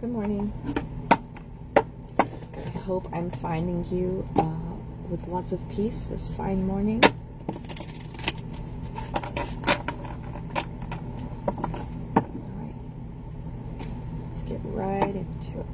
Good morning. I hope I'm finding you with lots of peace this fine morning. Alright, let's get right into it.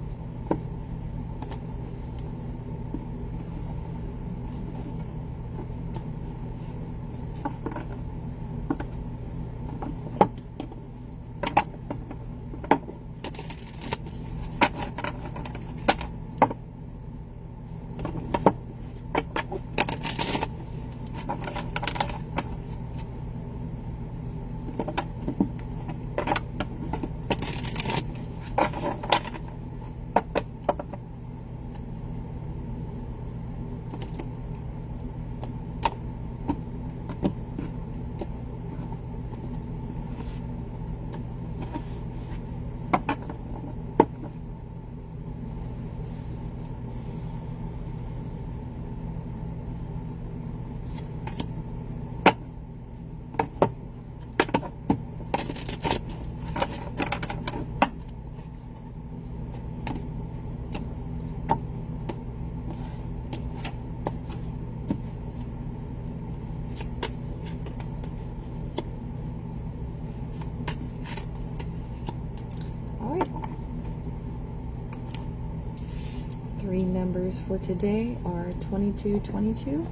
Three numbers for today are 2222,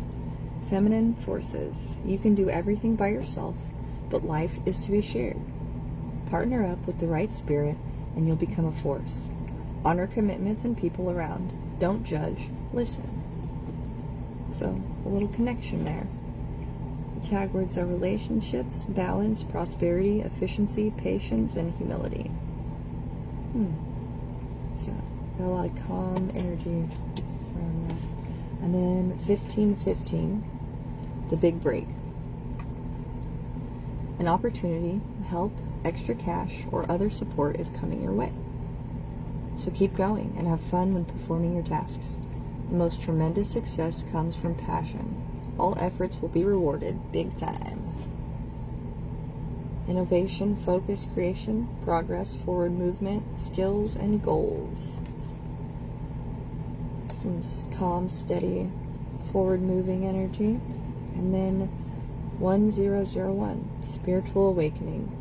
feminine forces. You can do everything by yourself, but life is to be shared. Partner up with the right spirit and you'll become a force. Honor commitments and people around. Don't judge, listen. So, a little connection there. The tag words are relationships, balance, prosperity, efficiency, patience, and humility. So, got a lot of calm energy around that. And then 1515, the big break. An opportunity, help, extra cash, or other support is coming your way. So keep going and have fun when performing your tasks. The most tremendous success comes from passion. All efforts will be rewarded big time. Innovation, focus, creation, progress, forward movement, skills, and goals. Some calm, steady, forward-moving energy. And then 1001, spiritual awakening.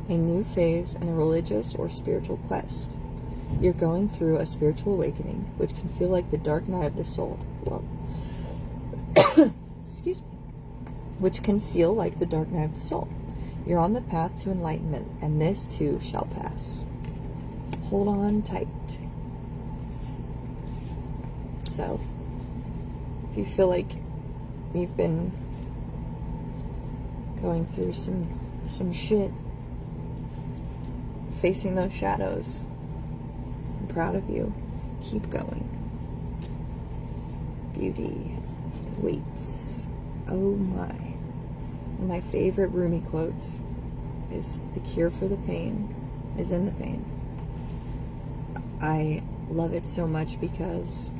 A new phase in a religious or spiritual quest. You're going through a spiritual awakening, which can feel like the dark night of the soul. Well, excuse me. Which can feel like the dark night of the soul. You're on the path to enlightenment, and this too shall pass. Hold on tight. So, if you feel like you've been going through some shit, facing those shadows, I'm proud of you. Keep going. Beauty waits. Oh my. One of my favorite RUMI quotes is, "The cure for the pain is in the pain." I love it so much because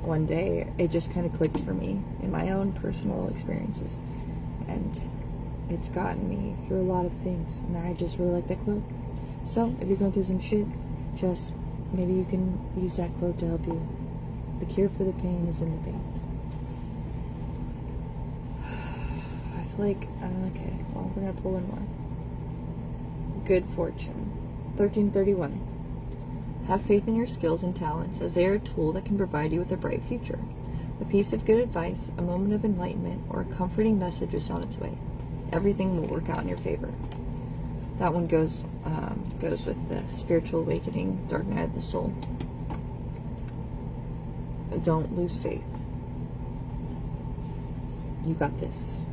one day it just kind of clicked for me in my own personal experiences, and it's gotten me through a lot of things, and I just really like that quote. So if you're going through some shit, just maybe you can use that quote to help you. The cure for the pain is in the pain. I feel like okay, well, we're gonna pull one more. Good fortune. 1331. Have faith in your skills and talents, as they are a tool that can provide you with a bright future. A piece of good advice, a moment of enlightenment, or a comforting message is on its way. Everything will work out in your favor. That one goes with the spiritual awakening, dark night of the soul. Don't lose faith. You got this.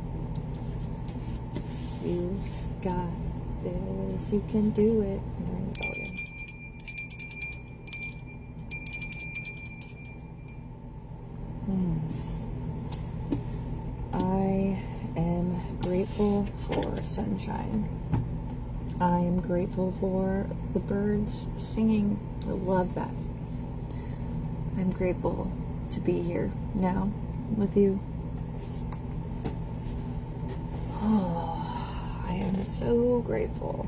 You got this. You can do it. I am grateful for sunshine. I am grateful for the birds singing. I love that. I'm grateful to be here now with you. Oh, I am so grateful.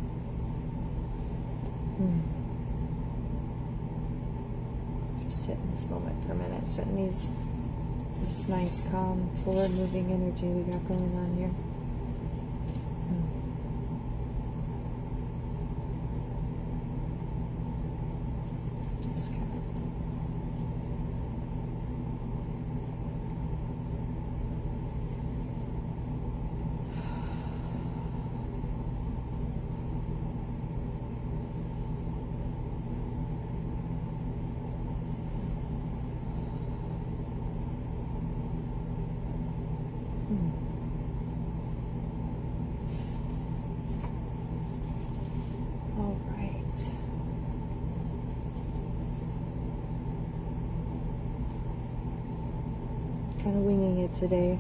Just sit in this moment for a minute. Sit in this nice, calm, forward-moving energy we got going on here. Just kind of. All right. Kind of winging it today.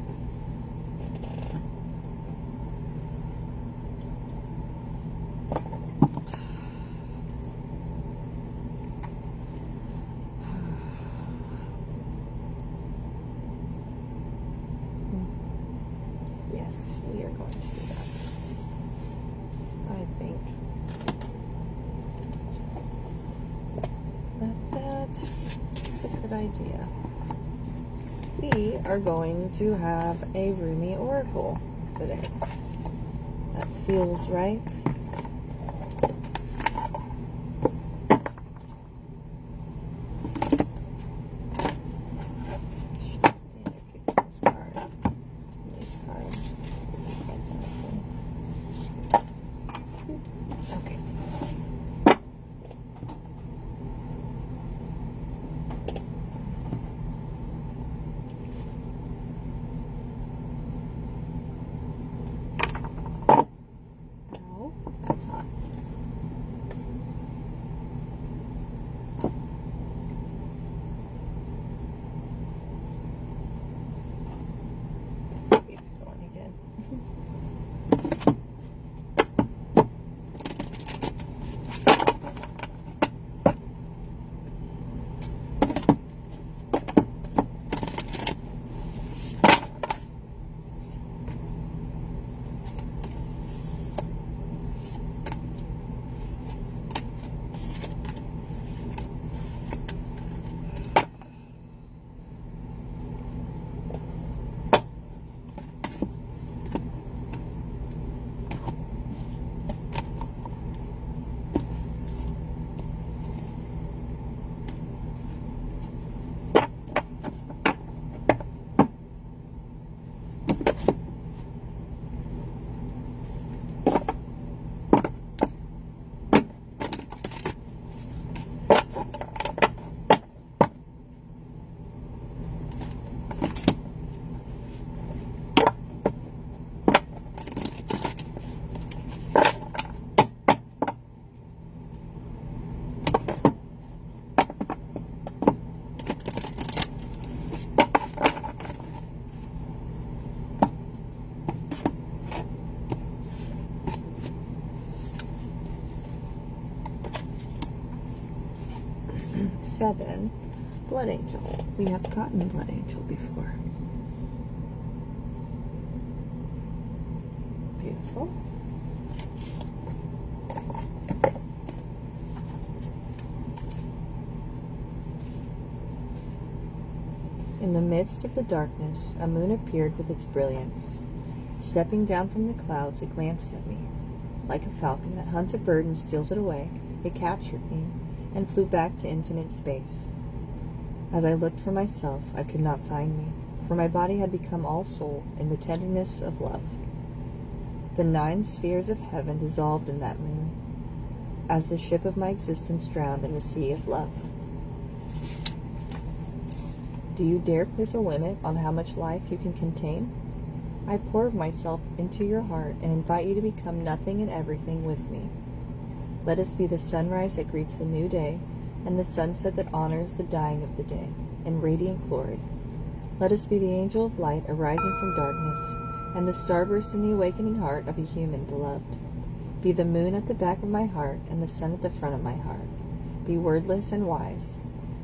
Yes, we are going to do that. I think that's a good idea. We are going to have a RUMI oracle today. That feels right. Okay. Ow, that's hot. Let's keep going again. Seven, Blood Angel. We have gotten Blood Angel before. Beautiful. In the midst of the darkness, a moon appeared with its brilliance. Stepping down from the clouds, it glanced at me. Like a falcon that hunts a bird and steals it away, it captured me and flew back to infinite space. As I looked for myself, I could not find me, for my body had become all soul in the tenderness of love. The 9 spheres of heaven dissolved in that moon, as the ship of my existence drowned in the sea of love. Do you dare place a limit on how much life you can contain? I pour myself into your heart and invite you to become nothing and everything with me. Let us be the sunrise that greets the new day, and the sunset that honors the dying of the day, in radiant glory. Let us be the angel of light arising from darkness, and the starburst in the awakening heart of a human beloved. Be the moon at the back of my heart, and the sun at the front of my heart. Be wordless and wise.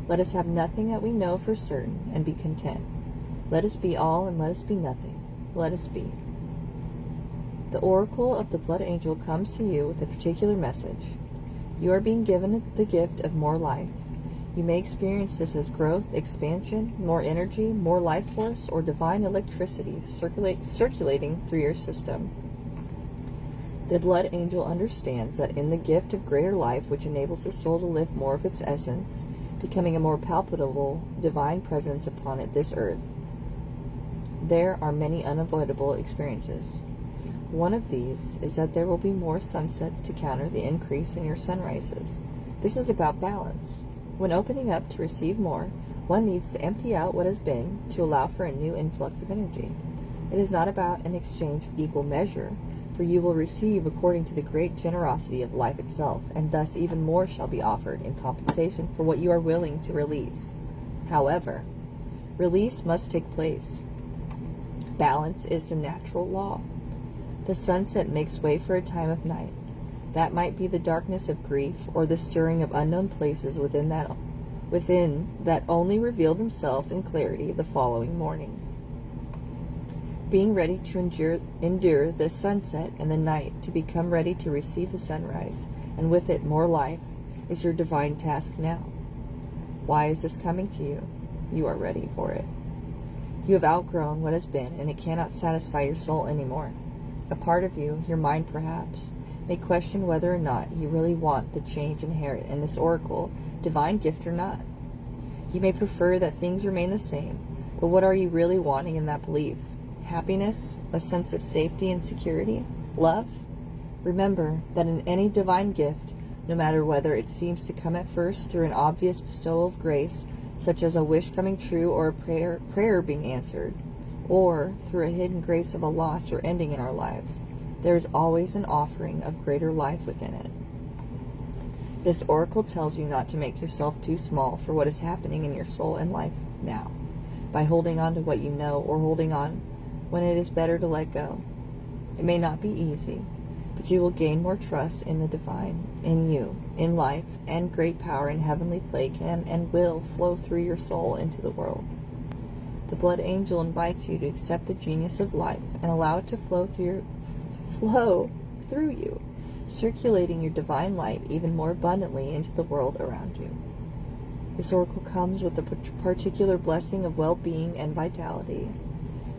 Let us have nothing that we know for certain, and be content. Let us be all, and let us be nothing. Let us be. The oracle of the blood angel comes to you with a particular message. You are being given the gift of more life. You may experience this as growth, expansion, more energy, more life force, or divine electricity circulating through your system. The blood angel understands that in the gift of greater life, which enables the soul to live more of its essence, becoming a more palpable divine presence upon this earth, there are many unavoidable experiences. One of these is that there will be more sunsets to counter the increase in your sunrises. This is about balance. When opening up to receive more, one needs to empty out what has been to allow for a new influx of energy. It is not about an exchange of equal measure, for you will receive according to the great generosity of life itself, and thus even more shall be offered in compensation for what you are willing to release. However, release must take place. Balance is the natural law. The sunset makes way for a time of night. That might be the darkness of grief or the stirring of unknown places within that only reveal themselves in clarity the following morning. Being ready to endure the sunset and the night to become ready to receive the sunrise, and with it more life, is your divine task now. Why is this coming to you? You are ready for it. You have outgrown what has been, and it cannot satisfy your soul anymore. A part of you, your mind perhaps, may question whether or not you really want the change inherent in this oracle, divine gift or not. You may prefer that things remain the same, but what are you really wanting in that belief? Happiness? A sense of safety and security? Love? Remember that in any divine gift, no matter whether it seems to come at first through an obvious bestowal of grace, such as a wish coming true or a prayer being answered, or through a hidden grace of a loss or ending in our lives, there is always an offering of greater life within it. This oracle tells you not to make yourself too small for what is happening in your soul and life now, by holding on to what you know or holding on when it is better to let go. It may not be easy, but you will gain more trust in the divine, in you, in life, and great power in heavenly play can and will flow through your soul into the world. The blood angel invites you to accept the genius of life and allow it to flow through you, circulating your divine light even more abundantly into the world around you. This oracle comes with a particular blessing of well-being and vitality.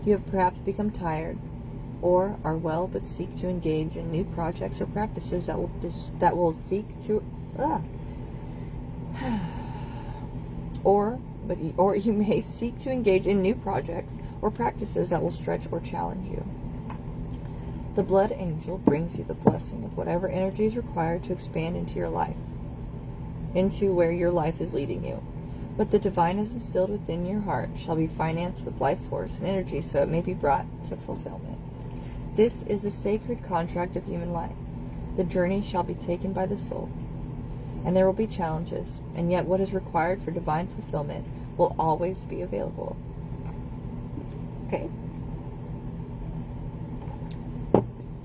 You have perhaps become tired, or are well but seek to engage in new projects or practices that will seek to or you may seek to engage in new projects or practices that will stretch or challenge you. The blood angel brings you the blessing of whatever energy is required to expand into your life, into where your life is leading you. What the divine has instilled within your heart shall be financed with life force and energy so it may be brought to fulfillment. This is the sacred contract of human life. The journey shall be taken by the soul, and there will be challenges, and yet what is required for divine fulfillment will always be available. Okay?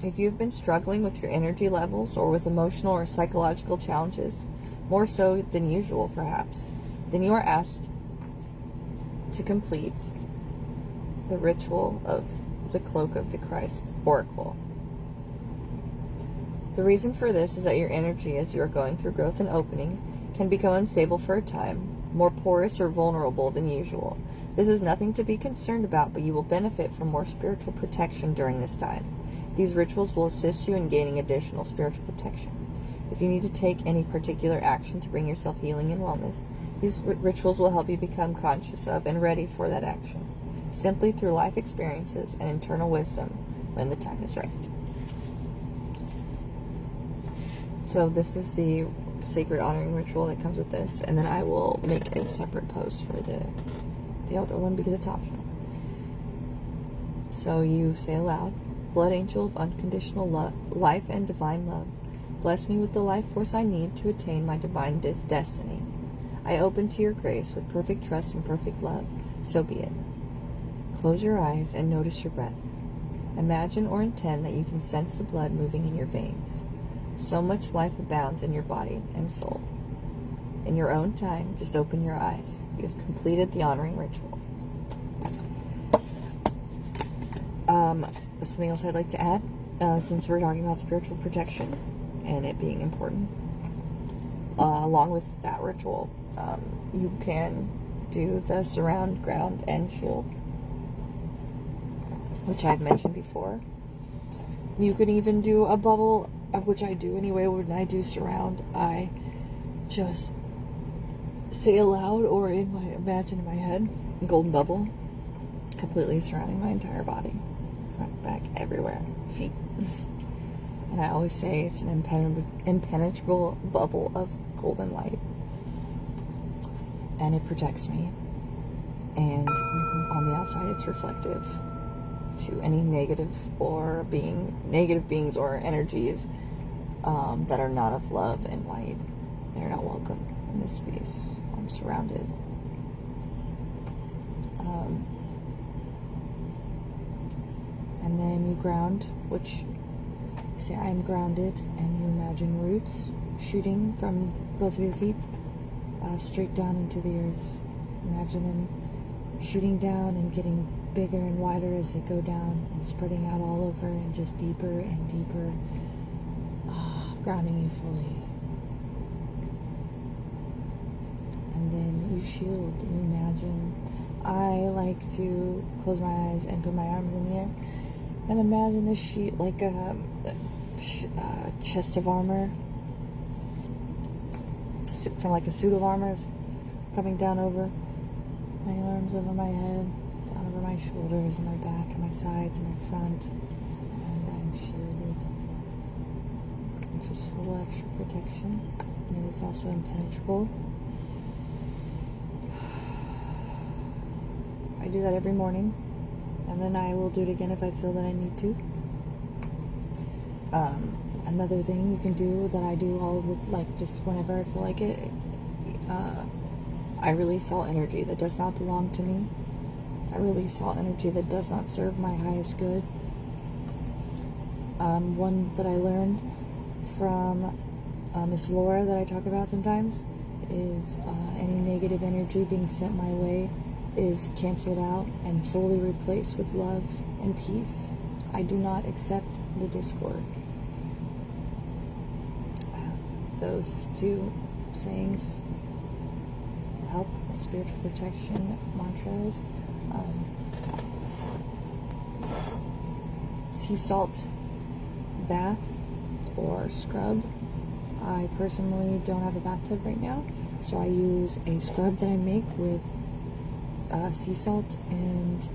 If you've been struggling with your energy levels or with emotional or psychological challenges, more so than usual perhaps, then you are asked to complete the ritual of the Cloak of the Christ Oracle. The reason for this is that your energy, as you are going through growth and opening, can become unstable for a time, more porous or vulnerable than usual. This is nothing to be concerned about, but you will benefit from more spiritual protection during this time. These rituals will assist you in gaining additional spiritual protection. If you need to take any particular action to bring yourself healing and wellness, these rituals will help you become conscious of and ready for that action, simply through life experiences and internal wisdom when the time is right. So this is the sacred honoring ritual that comes with this, and then I will make a separate post for the other one because it's optional. So you say aloud, Blood angel of unconditional life and divine love, bless me with the life force I need to attain my divine destiny. I open to your grace with perfect trust and perfect love. So be it. Close your eyes and notice your breath. Imagine or intend that you can sense the blood moving in your veins. So much life abounds in your body and soul. In your own time, just open your eyes. You have completed the honoring ritual. Something else I'd like to add, since we're talking about spiritual protection and it being important. along with that ritual, you can do the surround, ground, and shield, which I've mentioned before. You can even do a bubble, which I do anyway. When I do surround, I just say aloud or imagine in my head, a golden bubble completely surrounding my entire body, front, back, everywhere, feet. And I always say it's an impenetrable bubble of golden light, and it protects me. And on the outside, it's reflective to any negative beings or energies that are not of love and light. They're not welcome in this space. I'm surrounded. And then you ground, which you say, I am grounded, and you imagine roots shooting from both of your feet straight down into the earth. Imagine them shooting down and getting bigger and wider as they go down and spreading out all over and just deeper and deeper, grounding you fully. And then you shield. You imagine. I like to close my eyes and put my arms in the air and imagine a sheet, like a chest of armor, from like a suit of armors, coming down over my arms, over my head, down over my shoulders, and my back, and my sides, and my front, and I'm shielded. It's just a little extra protection, and it's also impenetrable. I do that every morning, and then I will do it again if I feel that I need to. Another thing you can do that I do all of the, like, just whenever I feel like it, I release all energy that does not belong to me. I release all energy that does not serve my highest good. One that I learned from Miss Laura that I talk about sometimes is any negative energy being sent my way is canceled out and fully replaced with love and peace. I do not accept the discord. Those two sayings help. Spiritual protection mantras. Sea salt bath or scrub. I personally don't have a bathtub right now, so I use a scrub that I make with sea salt and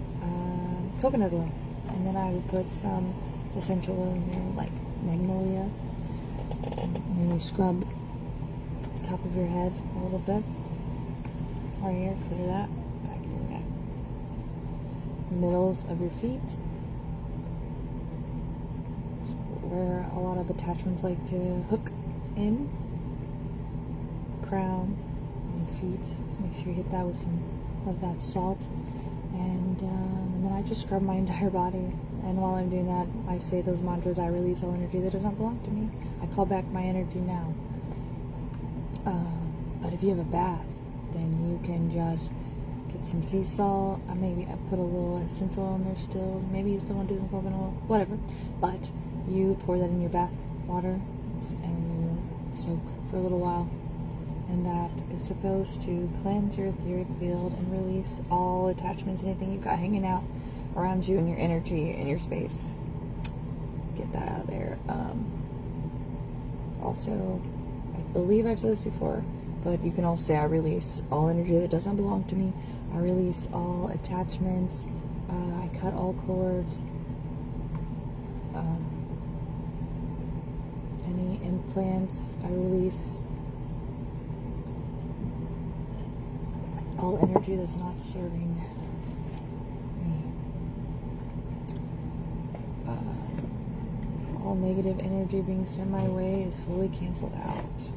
coconut oil, and then I would put some essential oil in there, like magnolia, and then you scrub the top of your head a little bit, right here, clear that, back of your neck, middles of your feet. It's where a lot of attachments like to hook in, crown and feet, so make sure you hit that with some of that salt, and then I just scrub my entire body, and while I'm doing that, I say those mantras. I release all energy that does not belong to me. I call back my energy now. But if you have a bath, then you can just get some sea salt, maybe I put a little essential oil in there still, maybe you still want to do some coconut oil, whatever, but you pour that in your bath water and you soak for a little while. And that is supposed to cleanse your etheric field and release all attachments, anything you've got hanging out around you and your energy and your space. Get that out of there. Also, I believe I've said this before, but you can also say, I release all energy that does not belong to me. I release all attachments. I cut all cords. Any implants, I release. All energy that's not serving me. All negative energy being sent my way is fully canceled out.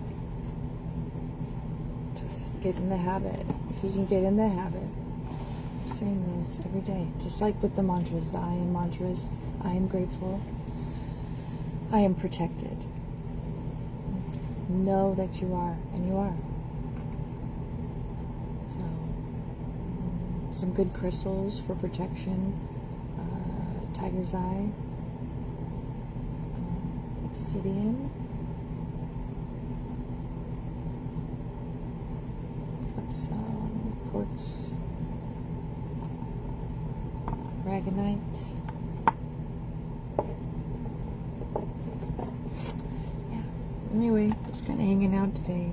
Just get in the habit. If you can get in the habit of saying those every day. Just like with the mantras, the I am mantras. I am grateful. I am protected. Know that you are, and you are. Some good crystals for protection, tiger's eye, obsidian, some quartz ragonite. Yeah. Anyway, just kind of hanging out today.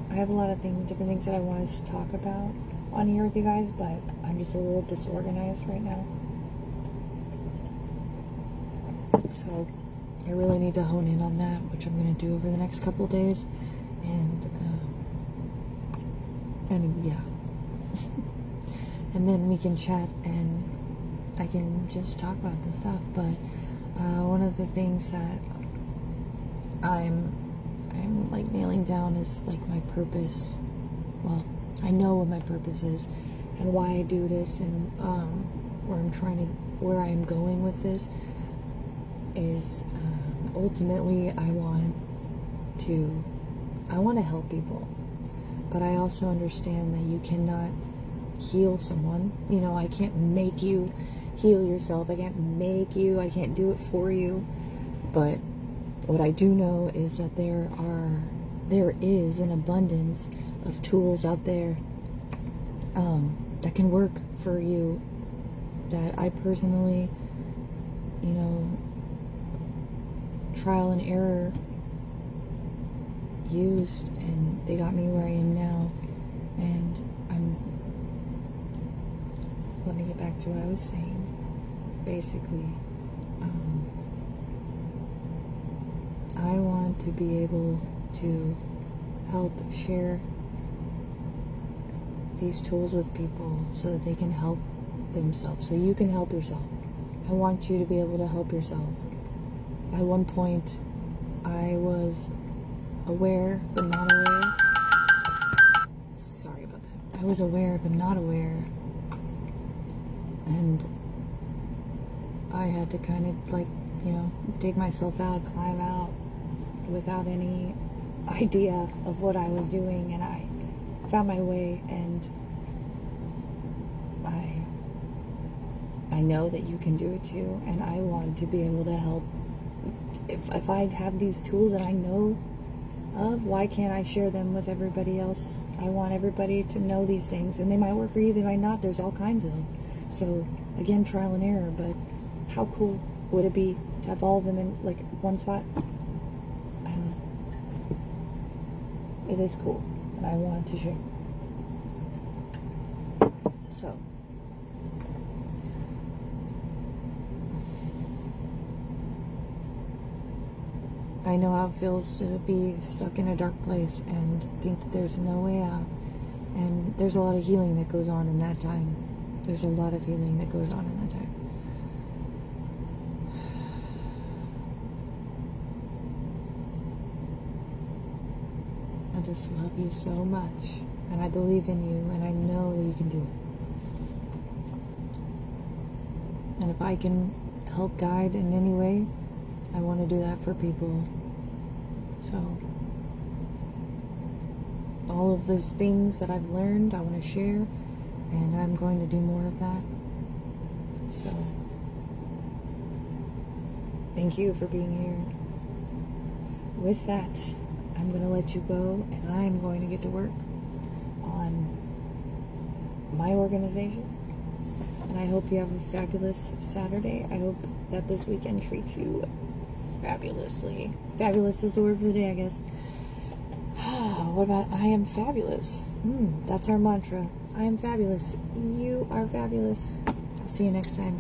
I have a lot of things, different things that I want to talk about on here with you guys, but I'm just a little disorganized right now. So I really need to hone in on that, which I'm going to do over the next couple of days, and yeah, and then we can chat and I can just talk about this stuff. But one of the things that I'm like nailing down is like my purpose. Well, I know what my purpose is and why I do this, and where I'm going with this is ultimately I want to help people, but I also understand that you cannot heal someone. You know, I can't make you heal yourself. I can't do it for you. But what I do know is that there is an abundance of tools out there that can work for you, that I personally, you know, trial and error used, and they got me where I am now. And let me get back to what I was saying. Basically, I want to be able to help share these tools with people so that they can help themselves, so you can help yourself. I want you to be able to help yourself. At one point, I was aware but not aware. Sorry about that. I was aware but not aware. And I had to kind of, like, you know, dig myself out, climb out without any idea of what I was doing, and I found my way. And I know that you can do it too, and I want to be able to help. If I have these tools that I know of, why can't I share them with everybody else? I want everybody to know these things, and they might work for you, they might not. There's all kinds of them. So again, trial and error, but how cool would it be to have all of them in like one spot? I don't know. It is cool, and I want to share. So I know how it feels to be stuck in a dark place and think that there's no way out. And there's a lot of healing that goes on in that time. There's a lot of healing that goes on in that time. I just love you so much, and I believe in you, and I know that you can do it. And if I can help guide in any way, I want to do that for people. So all of those things that I've learned, I want to share, and I'm going to do more of that. So thank you for being here. With that, I'm going to let you go, and I'm going to get to work on my organization. And I hope you have a fabulous Saturday. I hope that this weekend treats you fabulously. Fabulous is the word for the day, I guess. What about I am fabulous? That's our mantra. I am fabulous. You are fabulous. I'll see you next time.